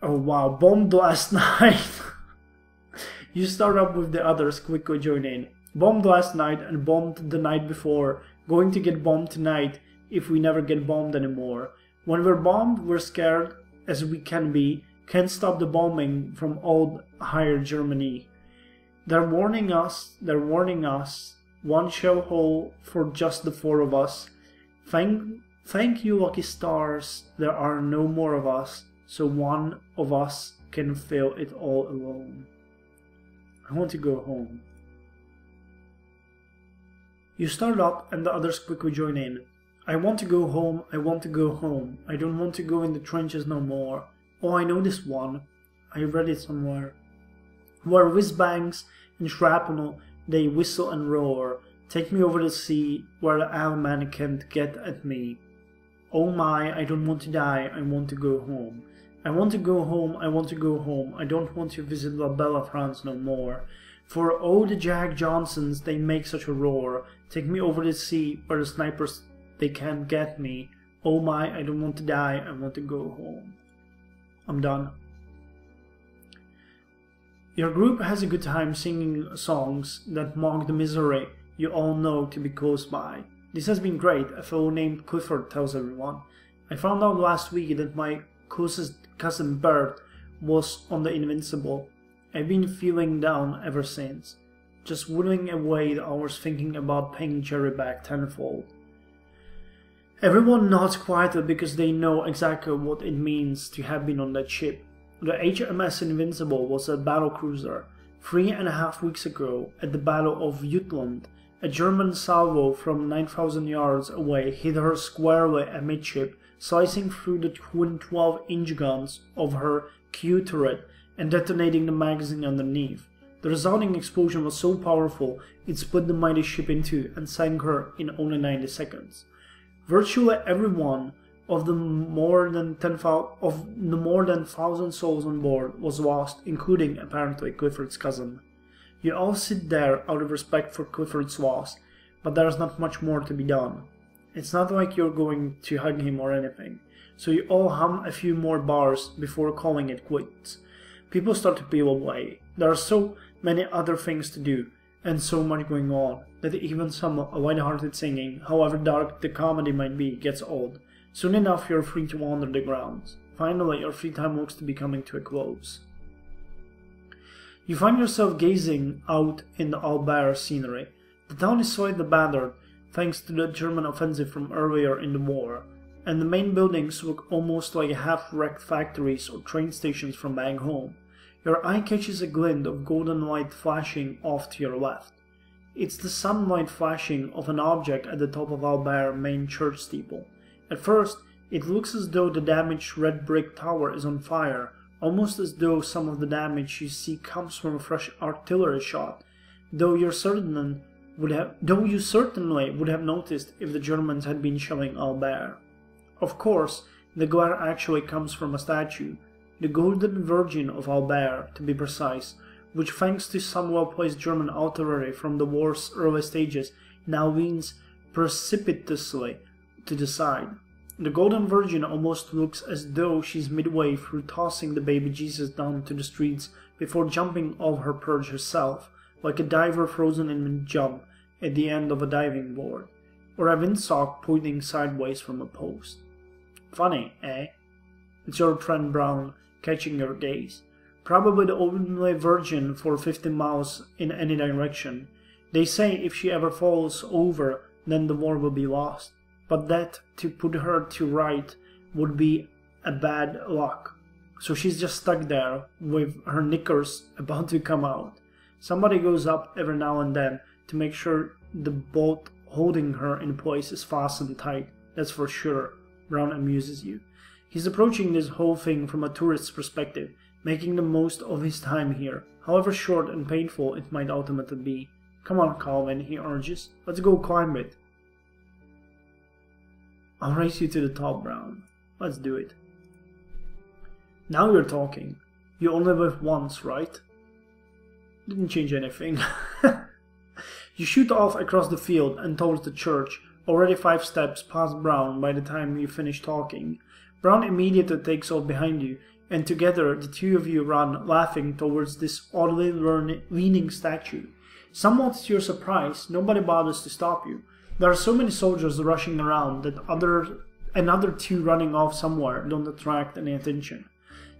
Oh wow, bombed last night. You start up with the others, quickly join in. Bombed last night and bombed the night before. Going to get bombed tonight if we never get bombed anymore. When we're bombed, we're scared as we can be. Can't stop the bombing from old higher Germany. They're warning us. One shell hole for just the 4 of us. Thank you, lucky stars. There are no more of us, so one of us can fill it all alone. I want to go home. You start up and the others quickly join in. I want to go home, I want to go home. I don't want to go in the trenches no more. Oh, I know this one. I read it somewhere. Where whiz-bangs and shrapnel, they whistle and roar. Take me over the sea, where the Alman can't get at me. Oh my, I don't want to die, I want to go home. I want to go home, I want to go home. I don't want to visit La Belle France no more. For oh the Jack Johnsons, they make such a roar. Take me over the sea, where the snipers, they can't get me. Oh my, I don't want to die, I want to go home. I'm done. Your group has a good time singing songs that mock the misery you all know to be close by. This has been great, a fellow named Clifford tells everyone. I found out last week that my closest cousin Bert was on the Invincible. I've been feeling down ever since, just whittling away the hours thinking about paying Jerry back tenfold. Everyone nods quietly because they know exactly what it means to have been on that ship. The HMS Invincible was a battlecruiser. 3.5 weeks ago, at the Battle of Jutland, a German salvo from 9,000 yards away hit her squarely amidship, slicing through the twin 12-inch guns of her Q turret and detonating the magazine underneath. The resulting explosion was so powerful it split the mighty ship in two and sank her in only 90 seconds. Virtually everyone of the more than 1,000 souls on board was lost, including apparently Clifford's cousin. You all sit there out of respect for Clifford's loss, but there's not much more to be done. It's not like you're going to hug him or anything, so you all hum a few more bars before calling it quits. People start to peel away. There are so many other things to do, and so much going on, that even some light-hearted singing, however dark the comedy might be, gets old. Soon enough you're free to wander the grounds. Finally, your free time looks to be coming to a close. You find yourself gazing out in the Alfapiomega scenery. The town is slightly battered, thanks to the German offensive from earlier in the war, and the main buildings look almost like half-wrecked factories or train stations from back home. Your eye catches a glint of golden light flashing off to your left. It's the sunlight flashing of an object at the top of Alfapiomega main church steeple. At first, it looks as though the damaged red brick tower is on fire, almost as though some of the damage you see comes from a fresh artillery shot, though you certainly would have noticed if the Germans had been shelling Alfapiomega. Of course, the glare actually comes from a statue, the Golden Virgin of Alfapiomega, to be precise, which thanks to some well-placed German artillery from the war's early stages now leans precipitously to the side. The Golden Virgin almost looks as though she's midway through tossing the baby Jesus down to the streets before jumping off her perch herself, like a diver frozen in mid-jump at the end of a diving board, or a windsock pointing sideways from a post. Funny, eh? It's your friend Brown catching your gaze. Probably the only virgin for 50 miles in any direction. They say if she ever falls over, then the war will be lost. But that, to put her to right, would be a bad luck. So she's just stuck there, with her knickers about to come out. Somebody goes up every now and then to make sure the bolt holding her in place is fastened tight, that's for sure. Brown amuses you. He's approaching this whole thing from a tourist's perspective, making the most of his time here, however short and painful it might ultimately be. Come on, Calvin, he urges. Let's go climb it. I'll race you to the top, Brown. Let's do it. Now you're talking. You only live once, right? Didn't change anything. You shoot off across the field and towards the church, already 5 steps past Brown by the time you finish talking. Brown immediately takes off behind you, and together the two of you run, laughing, towards this oddly leaning statue. Somewhat to your surprise, nobody bothers to stop you. There are so many soldiers rushing around that another two running off somewhere don't attract any attention.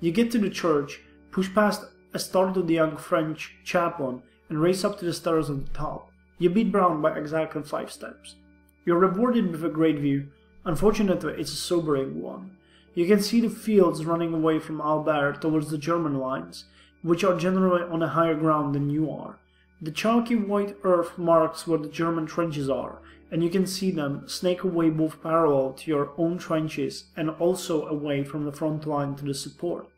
You get to the church, push past a startled young French chaplain, and race up to the stairs on the top. You beat Brown by exactly 5 steps. You're rewarded with a great view. Unfortunately, it's a sobering one. You can see the fields running away from Albert towards the German lines, which are generally on a higher ground than you are. The chalky white earth marks where the German trenches are, and you can see them snake away both parallel to your own trenches and also away from the front line to the support,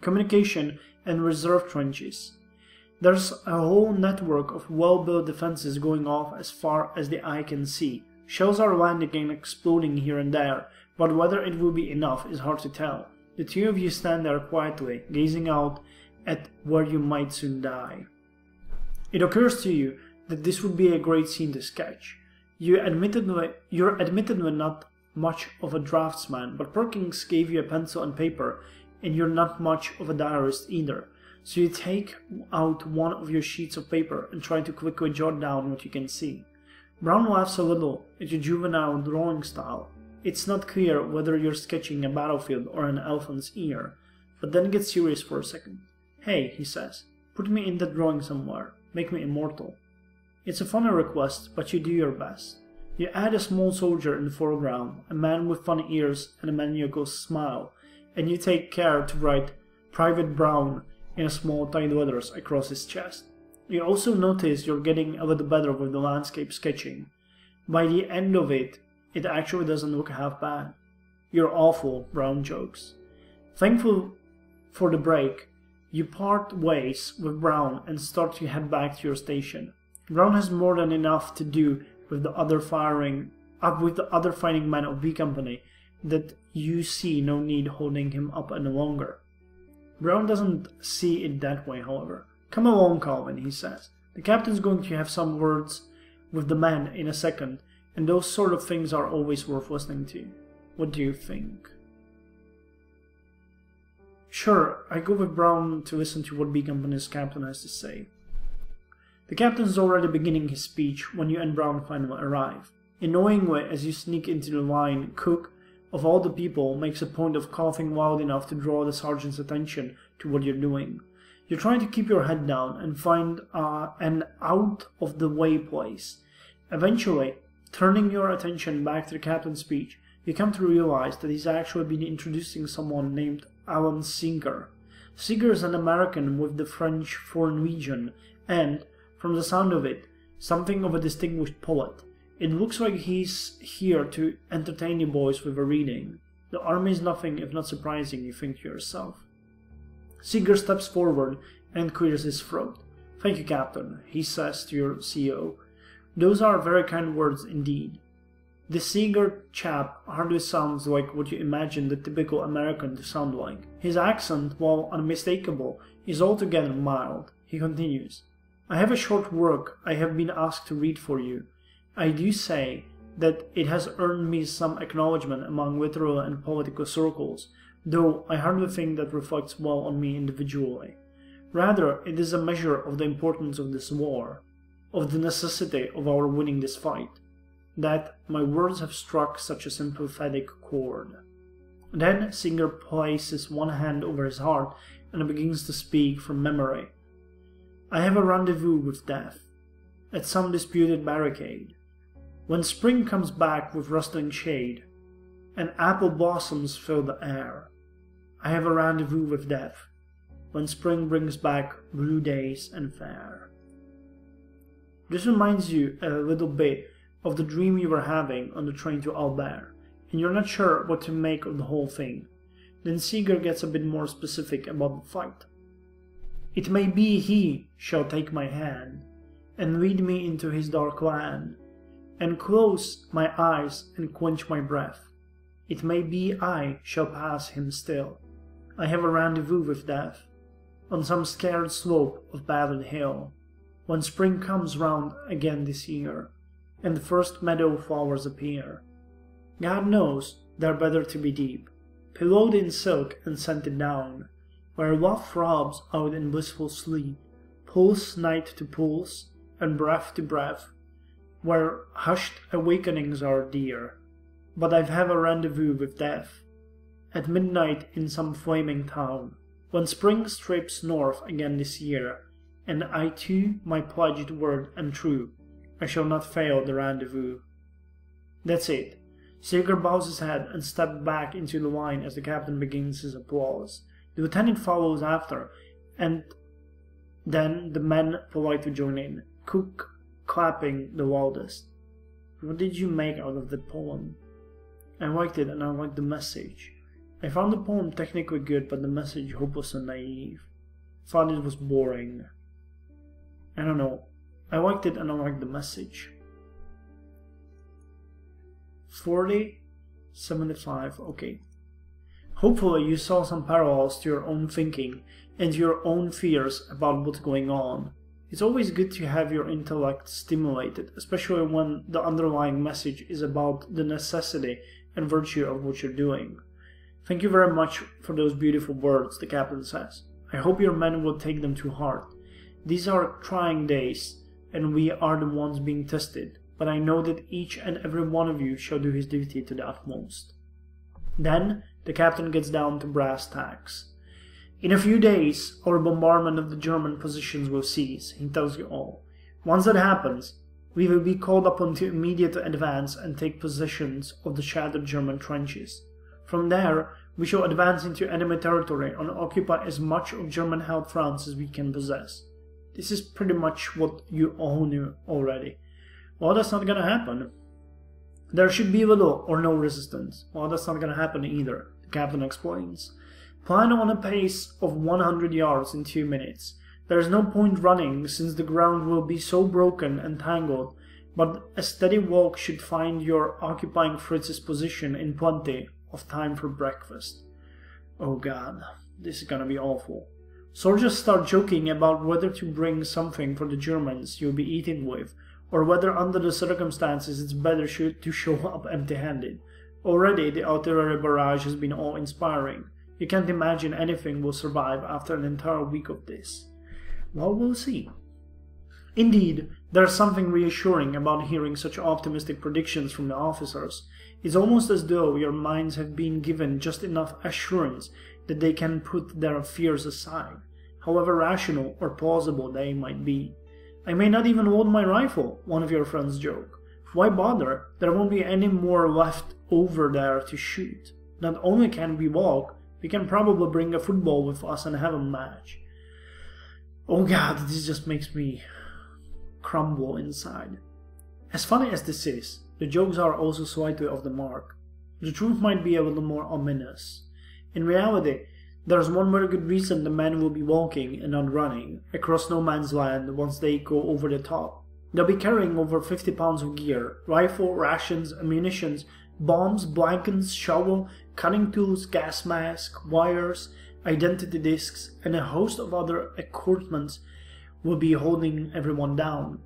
communication and reserve trenches. There's a whole network of well-built defenses going off as far as the eye can see. Shells are landing and exploding here and there, but whether it will be enough is hard to tell. The two of you stand there quietly, gazing out at where you might soon die. It occurs to you that this would be a great scene to sketch. You're admittedly not much of a draftsman, but Perkins gave you a pencil and paper, and you're not much of a diarist either. So you take out one of your sheets of paper and try to quickly jot down what you can see. Brown laughs a little at your juvenile drawing style. It's not clear whether you're sketching a battlefield or an elephant's ear, but then gets serious for a second. "Hey," he says, "put me in that drawing somewhere. Make me immortal." It's a funny request, but you do your best. You add a small soldier in the foreground, a man with funny ears and a maniacal smile, and you take care to write "Private Brown" in small tight letters across his chest. You also notice you're getting a little better with the landscape sketching. By the end of it, it actually doesn't look half bad. "You're awful," Brown jokes. Thankful for the break, you part ways with Brown and start to head back to your station. Brown has more than enough to do with the other fighting men of B Company that you see no need holding him up any longer. Brown doesn't see it that way, however. "Come along, Calvin," he says. "The captain's going to have some words with the men in a second, and those sort of things are always worth listening to. What do you think?" Sure, I go with Brown to listen to what B Company's captain has to say. The captain's already beginning his speech when you and Brown finally arrive. Annoyingly, as you sneak into the line, Cook, of all the people, makes a point of coughing loud enough to draw the sergeant's attention to what you're doing. You're trying to keep your head down and find an out-of-the-way place. Eventually, turning your attention back to the captain's speech, you come to realize that he's actually been introducing someone named Alan Singer. Singer is an American with the French Foreign Legion, and, from the sound of it, something of a distinguished poet. It looks like he's here to entertain you boys with a reading. The army is nothing if not surprising, you think to yourself. Singer steps forward and clears his throat. "Thank you, Captain," he says to your CO. "Those are very kind words indeed." The Singer chap hardly sounds like what you imagine the typical American to sound like. His accent, while unmistakable, is altogether mild. He continues, "I have a short work I have been asked to read for you. I do say that it has earned me some acknowledgement among literary and political circles, though I hardly think that reflects well on me individually. Rather, it is a measure of the importance of this war, of the necessity of our winning this fight, that my words have struck such a sympathetic chord." Then Singer places one hand over his heart and begins to speak from memory. "I have a rendezvous with death, at some disputed barricade. When spring comes back with rustling shade, and apple blossoms fill the air, I have a rendezvous with death, when spring brings back blue days and fair." This reminds you a little bit of the dream you were having on the train to Albert, and you're not sure what to make of the whole thing. Then Singer gets a bit more specific about the fight. "It may be he shall take my hand, and lead me into his dark land, and close my eyes and quench my breath. It may be I shall pass him still. I have a rendezvous with death, on some scared slope of battered hill, when spring comes round again this year, and the first meadow flowers appear. God knows they're better to be deep, pillowed in silk and scented down, where love throbs out in blissful sleep, pulse night to pulse, and breath to breath, where hushed awakenings are dear. But I've have a rendezvous with death, at midnight in some flaming town, when spring strips north again this year, and I too my pledged word am true, I shall not fail the rendezvous. That's it. Sager bows his head and steps back into the line as the captain begins his applause. The lieutenant follows after, and then the men politely join in, Cook clapping the loudest. What did you make out of the poem? I liked it, and I liked the message. I found the poem technically good, but the message hopeless and naive. Thought it was boring. I don't know. I liked it and I liked the message. 40-75, okay. Hopefully you saw some parallels to your own thinking and to your own fears about what's going on. It's always good to have your intellect stimulated, especially when the underlying message is about the necessity and virtue of what you're doing. Thank you very much for those beautiful words, the captain says. I hope your men will take them to heart. These are trying days, and we are the ones being tested, but I know that each and every one of you shall do his duty to the utmost. Then the captain gets down to brass tacks. In a few days, our bombardment of the German positions will cease, he tells you all. Once that happens, we will be called upon to immediately advance and take possession of the shattered German trenches. From there, we shall advance into enemy territory and occupy as much of German-held France as we can possess. This is pretty much what you all knew already. Well, that's not gonna happen. There should be little or no resistance. Well, that's not gonna happen either, the captain explains. Plan on a pace of 100 yards in 2 minutes. There is no point running, since the ground will be so broken and tangled, but a steady walk should find your occupying Fritz's position in plenty of time for breakfast. Oh god, this is gonna be awful. Soldiers start joking about whether to bring something for the Germans you'll be eating with, or whether under the circumstances it's better to show up empty-handed. Already the artillery barrage has been awe-inspiring. You can't imagine anything will survive after an entire week of this. Well, we'll see. Indeed, there's something reassuring about hearing such optimistic predictions from the officers. It's almost as though your minds have been given just enough assurance that they can put their fears aside, however rational or plausible they might be. I may not even load my rifle, one of your friends joked. Why bother? There won't be any more left over there to shoot. Not only can we walk, we can probably bring a football with us and have a match. Oh god, this just makes me crumble inside. As funny as this is, the jokes are also slightly off the mark. The truth might be a little more ominous. In reality, there's one very good reason the men will be walking and not running across no man's land once they go over the top. They'll be carrying over 50 pounds of gear, rifle, rations, ammunitions, bombs, blankets, shovel, cutting tools, gas mask, wires, identity discs, and a host of other equipment will be holding everyone down.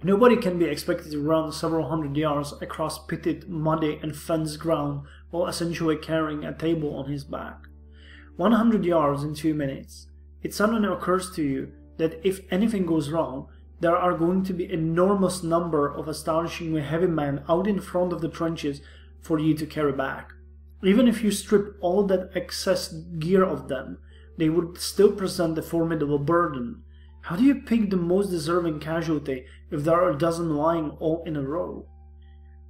Nobody can be expected to run several hundred yards across pitted, muddy, and fenced ground while essentially carrying a table on his back. 100 yards in 2 minutes. It suddenly occurs to you that if anything goes wrong, there are going to be an enormous number of astonishingly heavy men out in front of the trenches for you to carry back. Even if you strip all that excess gear of them, they would still present a formidable burden. How do you pick the most deserving casualty if there are a dozen lying all in a row?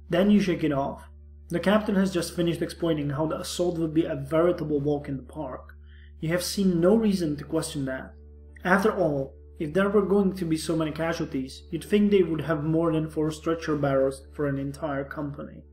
Then you shake it off. The captain has just finished explaining how the assault would be a veritable walk in the park. You have seen no reason to question that. After all, if there were going to be so many casualties, you'd think they would have more than 4 stretcher bearers for an entire company.